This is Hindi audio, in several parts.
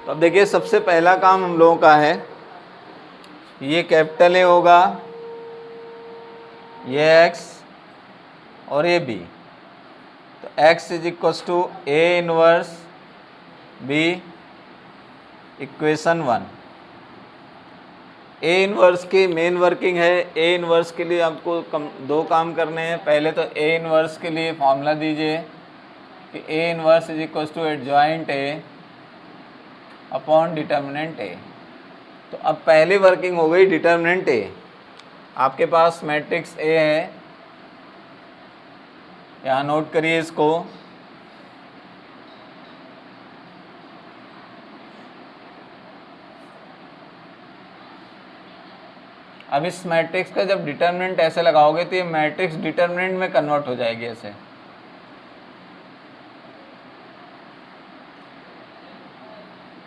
तो अब देखिए सबसे पहला काम हम लोगों का है, ये कैपिटल ए होगा, ये x और ये b। तो x is equals to a inverse b, equation 1। A inverse की मेन वर्किंग है। ए इनवर्स के लिए आपको दो काम करने हैं। पहले तो ए इनवर्स के लिए फॉर्मूला दीजिए कि A inverse is equals to adjoint A upon determinant A. तो अब पहली वर्किंग हो गई डिटर्मिनेंट ए। आपके पास मैट्रिक्स ए है, यहाँ नोट करिए इसको। अब इस मैट्रिक्स का जब डिटर्मिनेंट ऐसे लगाओगे तो ये मैट्रिक्स डिटर्मिनेंट में कन्वर्ट हो जाएगी ऐसे।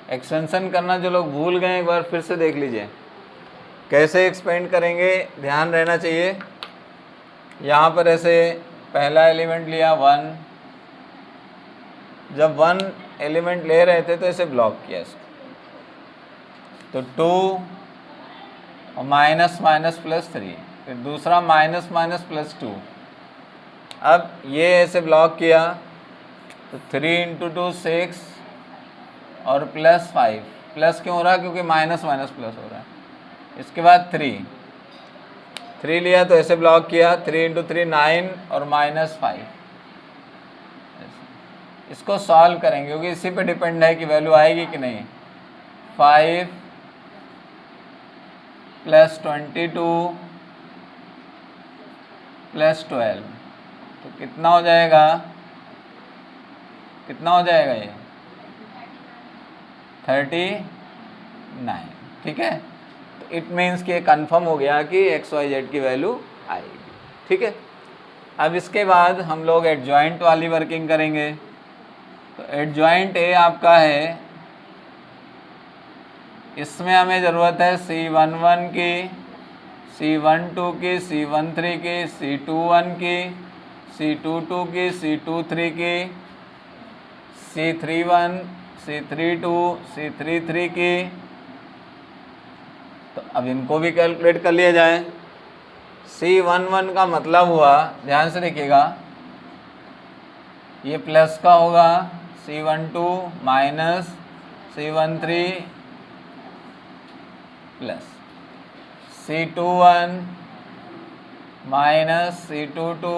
एक्सपेंशन करना जो लोग भूल गए एक बार फिर से देख लीजिए कैसे एक्सपेंड करेंगे, ध्यान रहना चाहिए। यहाँ पर ऐसे पहला एलिमेंट लिया 1, जब 1 एलिमेंट ले रहे थे तो ऐसे ब्लॉक किया इसको, तो 2 और माइनस माइनस प्लस 3, फिर दूसरा माइनस माइनस प्लस 2। अब ये ऐसे ब्लॉक किया तो 3 × 2 6 और प्लस 5। प्लस क्यों हो रहा है? क्योंकि माइनस माइनस प्लस हो रहा है। इसके बाद 3 लिया तो ऐसे ब्लॉक किया, 3 × 3 9 और माइनस 5। इसको सॉल्व करेंगे क्योंकि इसी पे डिपेंड है कि वैल्यू आएगी कि नहीं। 5 + 22 + 12, तो कितना हो जाएगा? कितना हो जाएगा ये? 39। ठीक है, तो इट मीन्स कि ये कन्फर्म हो गया कि XYZ की वैल्यू आएगी। ठीक है, अब इसके बाद हम लोग एडजॉइंट वाली वर्किंग करेंगे। तो एडजॉइंट ए आपका है, इसमें हमें ज़रूरत है C11 की, C12 की, C13 की, C21 की, C22 की, C23 की, C31, C32, C33 की। तो अब इनको भी कैलकुलेट कर लिया जाए। C11 का मतलब हुआ, ध्यान से देखिएगा, ये प्लस का होगा, C12 minus C13 plus C21 minus C22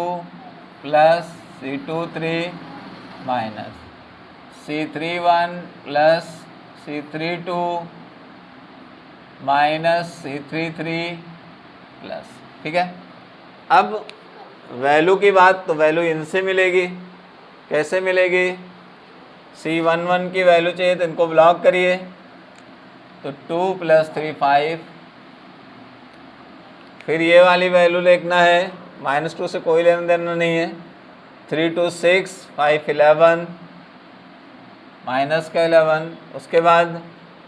plus C23 minus C31 plus C32 minus C33 plus. ठीक है, अब वैल्यू की बात, तो वैल्यू इनसे मिलेगी। कैसे मिलेगी? C11 की वैल्यू चाहिए तो इनको ब्लॉक करिए, तो 2 + 3 5। फिर ये वाली वैल्यू लिखना है, -2 से कोई लेना देना नहीं है। 3 × 2 6, 5 11, माइनस का 11। उसके बाद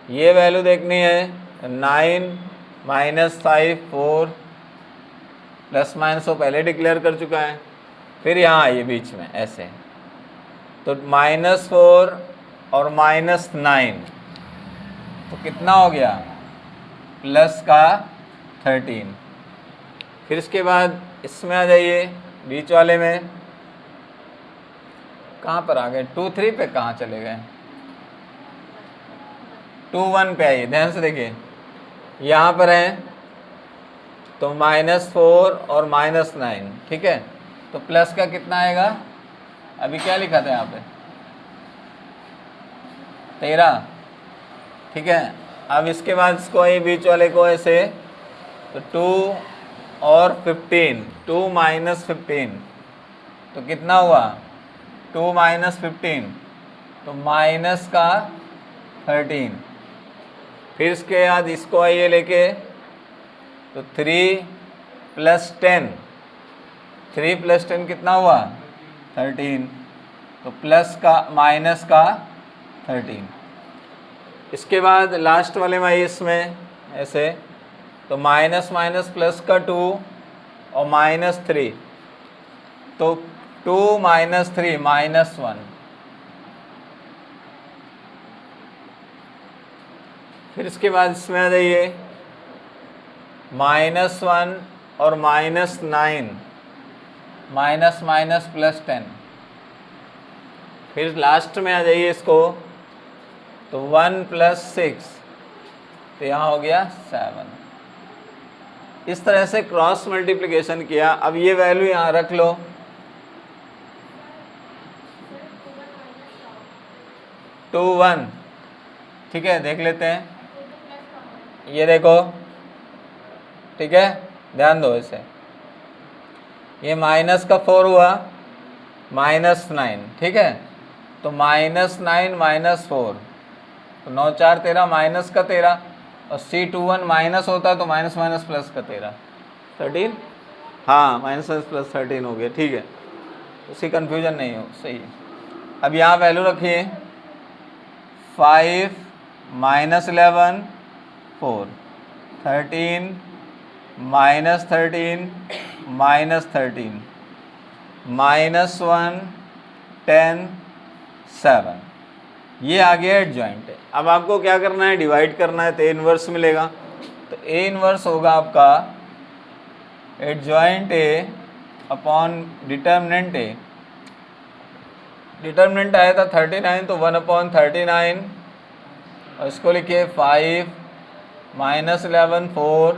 ये वैल्यू देखनी है, 9 - 5 4, प्लस माइनस वो पहले डिक्लेयर कर चुका है। फिर यहाँ आइए बीच में ऐसे, तो -4 और -9, तो कितना हो गया? प्लस का 13। फिर इसके बाद इसमें आ जाइए, बीच वाले में। कहाँ पर आ गए? 2 3 पे कहाँ चले गए? 2 1 पे आइए, ध्यान से देखिए, यहाँ पर है तो -4 और -9। ठीक है, तो प्लस का कितना आएगा? अभी क्या लिखा था यहाँ पे? 13। ठीक है, अब इसके बाद इसको आइए बीच वाले को ऐसे, तो 2 और 15, 2 - 15, तो कितना हुआ? 2 - 15, तो माइनस का 13। फिर इसके बाद इसको आइए लेके, तो 3 + 10, 3 + 10 कितना हुआ? 13, तो प्लस का माइनस का 13। इसके बाद लास्ट वाले में आइए, इसमें ऐसे, तो माइनस माइनस प्लस का 2 और -3, तो 2 - 3 -1। फिर इसके बाद इसमें आ जाइए, -1 और -9, माइनस माइनस +10। फिर लास्ट में आ जाइए इसको, तो 1 + 6, तो यहाँ हो गया 7। इस तरह से क्रॉस मल्टीप्लिकेशन किया। अब ये वैल्यू यहाँ रख लो, 2 1, ठीक है, देख लेते हैं। ये देखो, ठीक है, ध्यान दो इसे। ये माइनस का 4 हुआ, -9, ठीक है, तो -9 - 4, तो 9 4 13, माइनस का 13, और C21 माइनस होता तो माइनस माइनस प्लस का 13, 13, हाँ, माइनस प्लस 13 हो गया, ठीक है, उसकी कन्फ्यूजन नहीं हो, सही है। अब यहाँ वैल्यू रखिए, 5 - 11 4, 13 -13 -13 -1 10 7, ये आ गया एडजॉइंट है। अब आपको क्या करना है, डिवाइड करना है, तो ए इनवर्स मिलेगा। तो ए इनवर्स होगा आपका adjoint A upon determinant A. Determinant आया था 39, तो 1/39, और इसको लिखिए 5 - 11 4,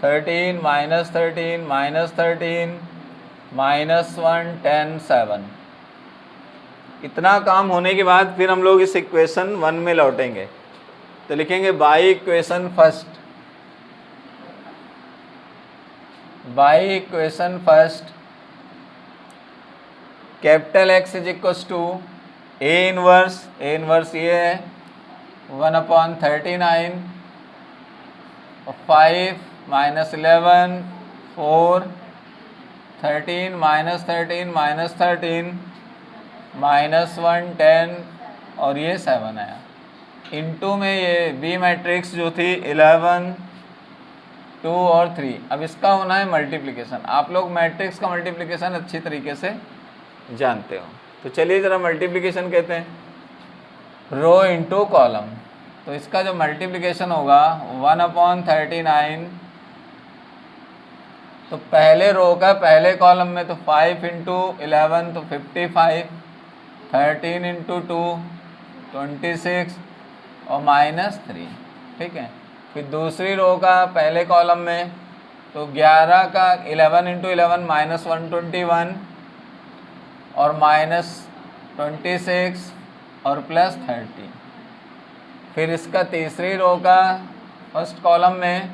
13 -13 -13 -1 10 7। इतना काम होने के बाद फिर हम लोग इस इक्वेशन 1 में लौटेंगे, तो लिखेंगे by equation first, by equation first capital X is equals to a inverse ये है 1/39 और 5 - 11 4, 13 -13 -13 -1 10, और ये 7 आया। इनटू में ये बी मैट्रिक्स जो थी 11 2 और 3। अब इसका होना है मल्टीप्लिकेशन। आप लोग मैट्रिक्स का मल्टीप्लिकेशन अच्छी तरीके से जानते हो, तो चलिए ज़रा मल्टीप्लिकेशन कहते हैं रो इंटू कॉलम। तो इसका जो मल्टीप्लिकेशन होगा 1/39, तो पहले रो का पहले कॉलम में तो 5 × 11 तो 55, 13 × 2 26 और -3, ठीक है। फिर दूसरी रो का पहले कॉलम में तो 11 का 11 × 11 -121 और -26 और +30। फिर इसका तीसरी रो का फर्स्ट कॉलम में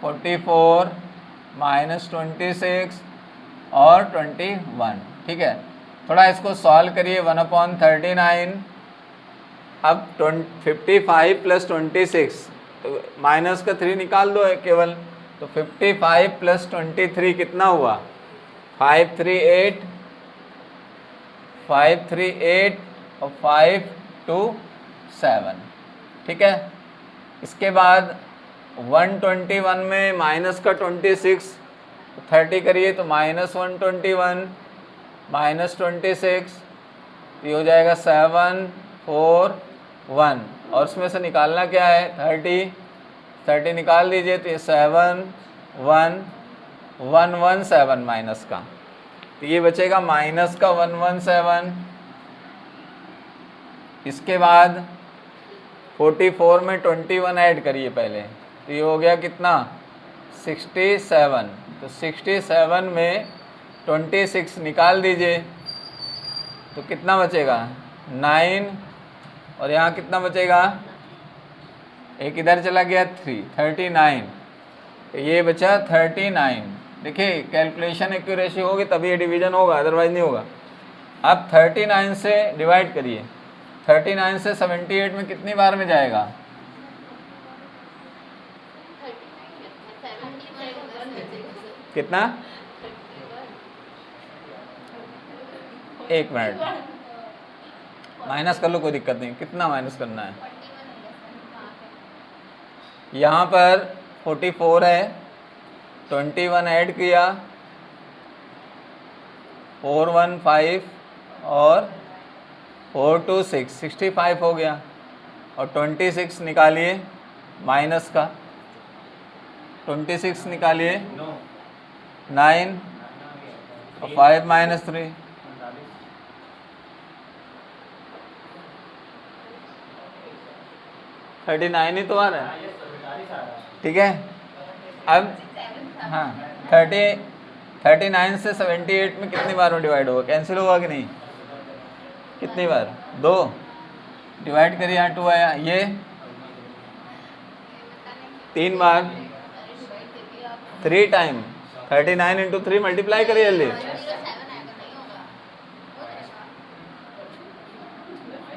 44 -26 और 21, ठीक है। थोड़ा इसको सॉल्व करिए, 1/39, अब 55 + 26, तो माइनस का 3 निकाल दो है केवल, तो 55 + 23 कितना हुआ, 538 और 527, ठीक है। इसके बाद 121 में माइनस का 26, 30 करिए तो -121 -26, ये हो जाएगा 7 4 1, और उसमें से निकालना क्या है 30 निकाल दीजिए, तो ये 7 1 117 माइनस का, तो ये बचेगा माइनस का 117। इसके बाद 44 में 21 ऐड करिए पहले, तो ये हो गया कितना 67, तो 67 में 26 निकाल दीजिए, तो कितना बचेगा 9, और यहाँ कितना बचेगा, एक इधर चला गया 39, तो ये बचा 39। देखिए कैलकुलेशन एक्यूरेसी होगी तभी ये डिवीजन होगा, अदरवाइज नहीं होगा। अब 39 से डिवाइड करिए, 39 से 78 में कितनी बार में जाएगा, कितना, एक मिनट माइनस कर लो, कोई दिक्कत नहीं, कितना माइनस करना है, यहाँ पर 44 है, 21 ऐड किया, 415 और 4 2 6 65 हो गया, और 26 निकालिए माइनस का, 26 निकालिए 9 और 5 माइनस 3 39 ही तो आ रहा है। ठीक है, अब हाँ 39 से 78 में कितनी बार डिवाइड होगा, कैंसिल होगा कि नहीं, कितनी बार, 2 डिवाइड करिए, यहाँ 2 आया, ये 3 बार, 3 टाइम 39 इंटू 3 मल्टीप्लाई करिए जल्दी,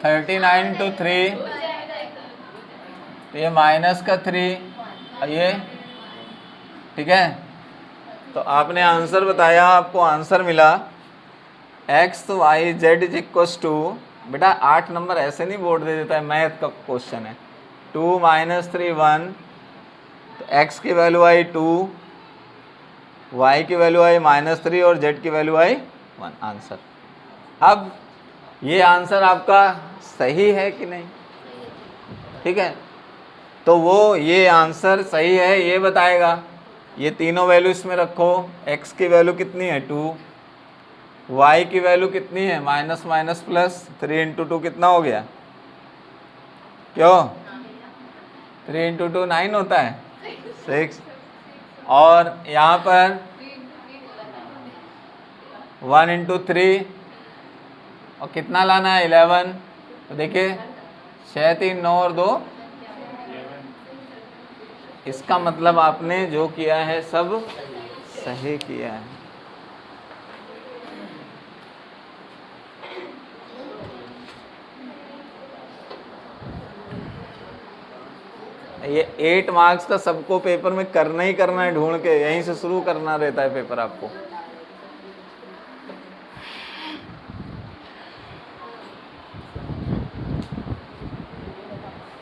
39 इंटू 3 तो ये माइनस का 3 और ये, ठीक है। तो आपने आंसर बताया, आपको आंसर मिला x y z is equals to, बेटा 8 नंबर ऐसे नहीं बोर्ड दे देता है, मैथ का क्वेश्चन है, 2 माइनस 3 1, तो एक्स की वैल्यू आई 2, वाई की वैल्यू आई -3 और जेड की वैल्यू आई 1, आंसर। अब ये आंसर आपका सही है कि नहीं, ठीक है, तो वो ये आंसर सही है ये बताएगा। ये तीनों वैल्यू इसमें रखो, x की वैल्यू कितनी है 2, y की वैल्यू कितनी है माइनस माइनस प्लस, 3 इंटू 2 कितना हो गया, क्यों 3 इंटू 2 9 होता है, 6, और यहाँ पर 1 इंटू 3 और कितना लाना है 11, तो देखिए 6 3 9 और 2, इसका मतलब आपने जो किया है सब सही किया है। ये 8 मार्क्स का सबको पेपर में करना ही करना है, ढूंढ के यहीं से शुरू करना रहता है पेपर आपको।